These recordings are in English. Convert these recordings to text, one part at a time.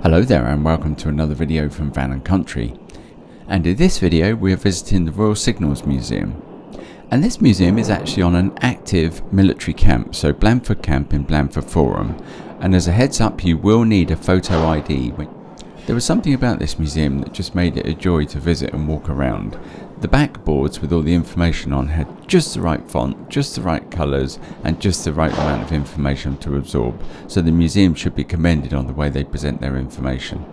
Hello there and welcome to another video from Van & Country, and in this video we are visiting the Royal Signals Museum. And this museum is actually on an active military camp, so Blandford Camp in Blandford Forum, and as a heads up you will need a photo ID. There was something about this museum that just made it a joy to visit and walk around. The back boards with all the information on had just the right font, just the right colours and just the right amount of information to absorb, so the museum should be commended on the way they present their information.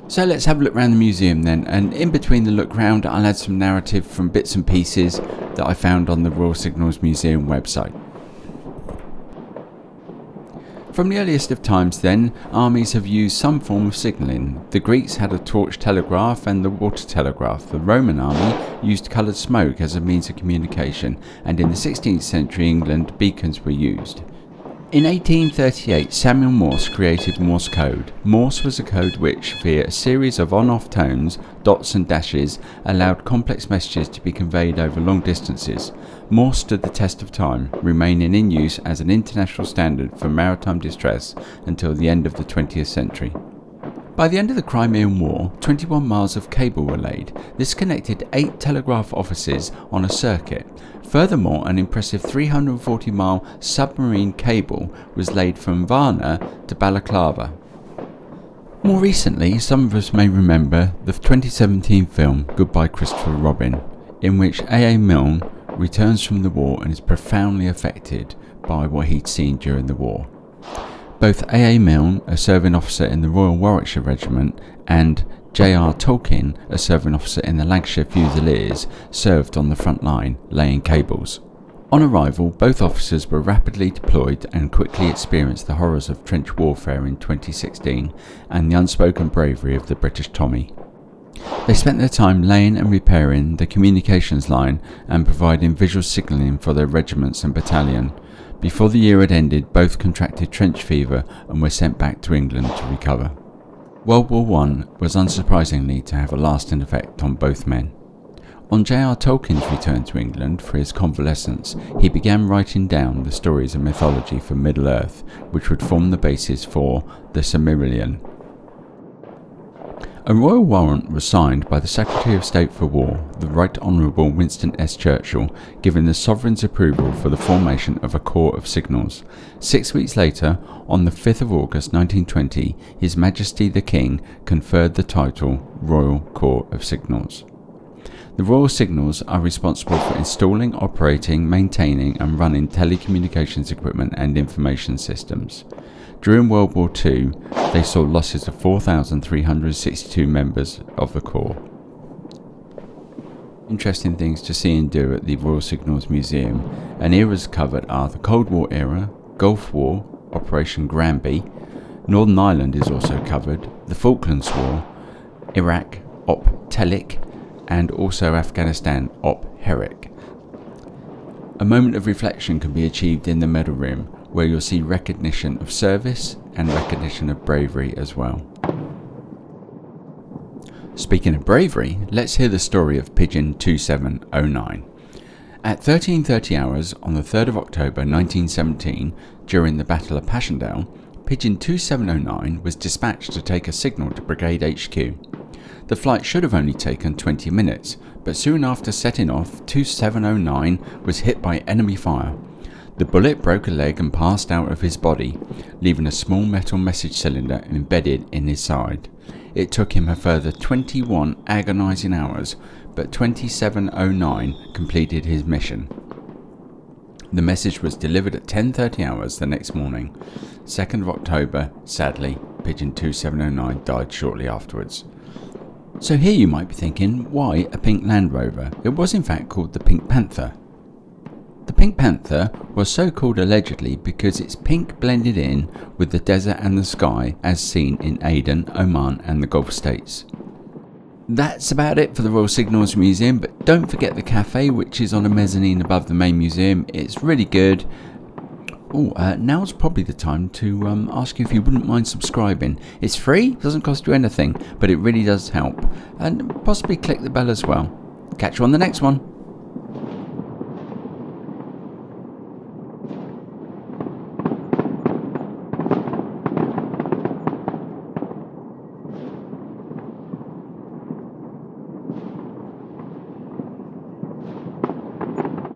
So let's have a look around the museum then, and in between the look round I'll add some narrative from bits and pieces that I found on the Royal Signals Museum website. From the earliest of times then, armies have used some form of signalling. The Greeks had a torch telegraph and the water telegraph. The Roman army used coloured smoke as a means of communication, and in the 16th century England beacons were used. In 1838 Samuel Morse created Morse code. Morse was a code which, via a series of on-off tones, dots and dashes, allowed complex messages to be conveyed over long distances. Morse stood the test of time, remaining in use as an international standard for maritime distress until the end of the 20th century. By the end of the Crimean War, 21 miles of cable were laid. This connected 8 telegraph offices on a circuit. Furthermore, an impressive 340-mile submarine cable was laid from Varna to Balaclava. More recently, some of us may remember the 2017 film Goodbye Christopher Robin, in which A.A. Milne returns from the war and is profoundly affected by what he'd seen during the war. Both A.A. Milne, a serving officer in the Royal Warwickshire Regiment, and J.R. Tolkien, a serving officer in the Lancashire Fusiliers, served on the front line, laying cables. On arrival, both officers were rapidly deployed and quickly experienced the horrors of trench warfare in 2016 and the unspoken bravery of the British Tommy. They spent their time laying and repairing the communications line and providing visual signalling for their regiments and battalion. Before the year had ended, both contracted trench fever and were sent back to England to recover. World War I was unsurprisingly to have a lasting effect on both men. On J.R. Tolkien's return to England for his convalescence, he began writing down the stories and mythology for Middle-earth, which would form the basis for the Silmarillion. A royal warrant was signed by the Secretary of State for War, the Right Honourable Winston S. Churchill, giving the Sovereign's approval for the formation of a Corps of Signals. 6 weeks later, on the 5th of August 1920, His Majesty the King conferred the title Royal Corps of Signals. The Royal Signals are responsible for installing, operating, maintaining and running telecommunications equipment and information systems. During World War II, they saw losses of 4,362 members of the Corps. Interesting things to see and do at the Royal Signals Museum, and eras covered are the Cold War era, Gulf War, Operation Granby, Northern Ireland is also covered, the Falklands War, Iraq, Op Telik, and also Afghanistan, Op Herrick. A moment of reflection can be achieved in the medal room, where you'll see recognition of service and recognition of bravery as well. Speaking of bravery, let's hear the story of Pigeon 2709. At 13:30 hours on the 3rd of October 1917, during the Battle of Passchendaele, Pigeon 2709 was dispatched to take a signal to Brigade HQ. The flight should have only taken 20 minutes, but soon after setting off, 2709 was hit by enemy fire. The bullet broke a leg and passed out of his body, leaving a small metal message cylinder embedded in his side. It took him a further 21 agonising hours, but 2709 completed his mission. The message was delivered at 10:30 hours the next morning. 2nd of October, sadly, Pigeon 2709 died shortly afterwards. So here you might be thinking, why a pink Land Rover? It was in fact called the Pink Panther. The Pink Panther was so called allegedly because its pink blended in with the desert and the sky as seen in Aden, Oman and the Gulf states. That's about it for the Royal Signals Museum, but don't forget the cafe, which is on a mezzanine above the main museum. It's really good. Now's probably the time to ask you if you wouldn't mind subscribing. It's free, doesn't cost you anything, but it really does help. And possibly click the bell as well. Catch you on the next one.